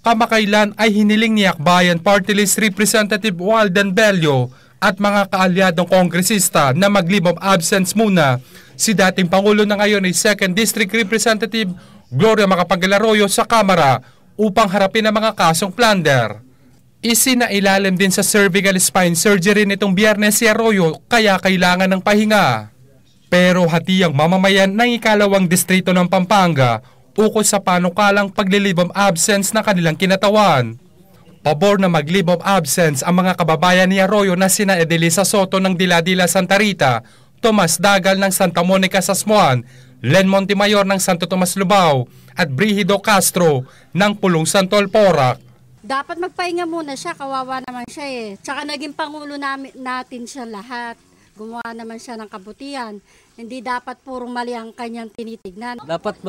Kamakailan ay hiniling ni Akbayan Party List Representative Walden Bello at mga kaalyadong kongresista na mag-leave of absence muna si dating Pangulo na ngayon ay 2nd District Representative Gloria Macapagal-Arroyo sa Kamara upang harapin ang mga kasong plunder. Isinailalim din sa cervical spine surgery nitong Biyernes si Arroyo kaya kailangan ng pahinga. Pero hati ang mamamayan ng ikalawang distrito ng Pampanga ukol sa panukalang pag-leave of absence na kanilang kinatawan. Pabor na mag-leave of absence ang mga kababayan ni Arroyo na sina Edelisa Soto ng Diladila Santa Rita, Tomas Dagal ng Santa Monica Sasmuan, Len Montemayor ng Santo Tomas Lubao at Brigido Castro ng Pulong Santol Porac. Dapat magpahinga muna siya, kawawa naman siya eh. Tsaka naging Pangulo natin siya lahat. Gumawa naman siya ng kabutihan. Hindi dapat purong mali ang kanyang tinitignan. Dapat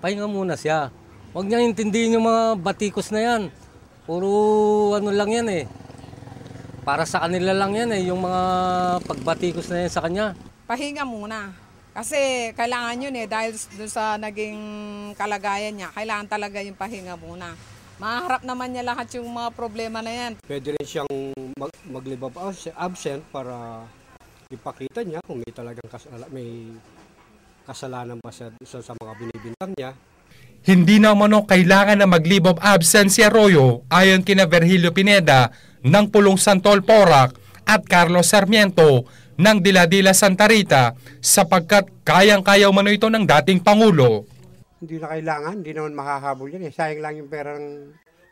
pahinga muna siya. Huwag niya intindihin yung mga batikos na yan. Puro ano lang yan eh. Para sa kanila lang yan eh, yung mga pagbatikos na yan sa kanya. Pahinga muna. Kasi kailangan yun eh, dahil sa naging kalagayan niya, kailangan talaga yung pahinga muna. Maharap naman niya lahat yung mga problema na yan. Pwede rin siyang mag-leave of absent para ipakita niya kung may kasalanan ba siya sa mga binibintang niya. Hindi na umano kailangan na mag-leave of absence si Arroyo ayon kina Virgilio Pineda ng Pulong Santol Porac at Carlos Sarmiento ng Diladila Santa Rita sapagkat kayang-kaya umano ito ng dating Pangulo. Hindi na kailangan, hindi naman makakahabol yan. Sayang lang yung perang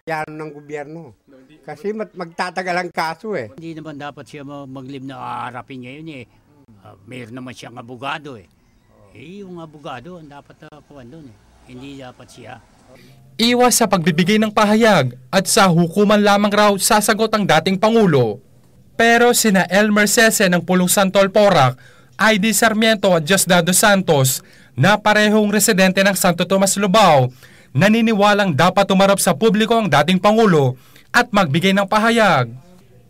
yan ng gobyerno. Kasi magtatagal ang kaso eh. Hindi naman dapat siya mag-leave na haharapin ngayon eh. Mayroon naman siyang abogado eh. Yung abogado ang dapat kuwan doon eh. Hindi dapat siya. Iwas sa pagbibigay ng pahayag at sa hukuman lamang raw sasagot ang dating Pangulo. Pero sina Elmer Cese ng Pulong Santol Porac, ID Sarmiento at Diosdado Santos na parehong residente ng Santo Tomas Lubao, naniniwalang dapat umarap sa publiko ang dating Pangulo at magbigay ng pahayag.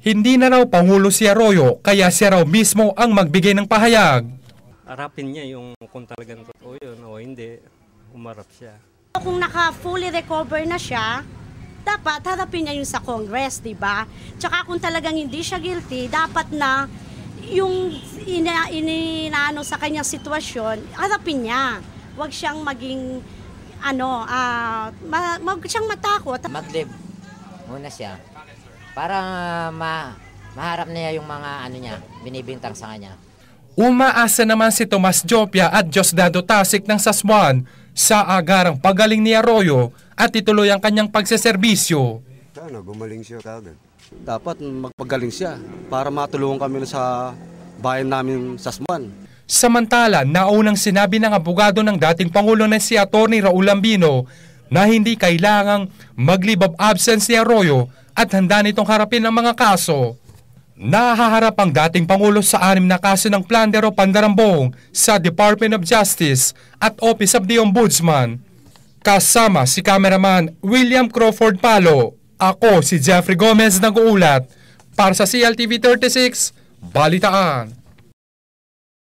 Hindi na raw Pangulo si Arroyo kaya siya raw mismo ang magbigay ng pahayag. Harapin niya yung kung talagang totoo yun o hindi, umarap siya. Kung naka-fully recover na siya, dapat harapin niya yung sa Congress, di ba? Tsaka kung talagang hindi siya guilty, dapat na yung inaano sa kanyang sitwasyon, harapin niya. Huwag siyang maging wag siyang matakot. Mag-leave muna siya para maharap niya yung mga binibintang sa kanya. Umaasa naman si Tomas Jopia at Diosdado Tasik ng Sasmuan sa agarang pagaling ni Arroyo at ituloy ang kanyang pagseserbisyo. Sana gumaling siya kagad. Dapat magpagaling siya para matulungan kami sa bayan namin Sasmuan. Samantala, naunang sinabi ng abogado ng dating Pangulo na si Atty. Raul Lambino na hindi kailangang mag-leave of absence ni Arroyo at handa nitong harapin ang mga kaso. Nahaharap ang dating Pangulo sa 6 na kaso ng plunder o pandarambong sa Department of Justice at Office of the Ombudsman. Kasama si cameraman William Crawford Palo, ako si Jeffrey Gomez nag-uulat para sa CLTV 36, Balitaan.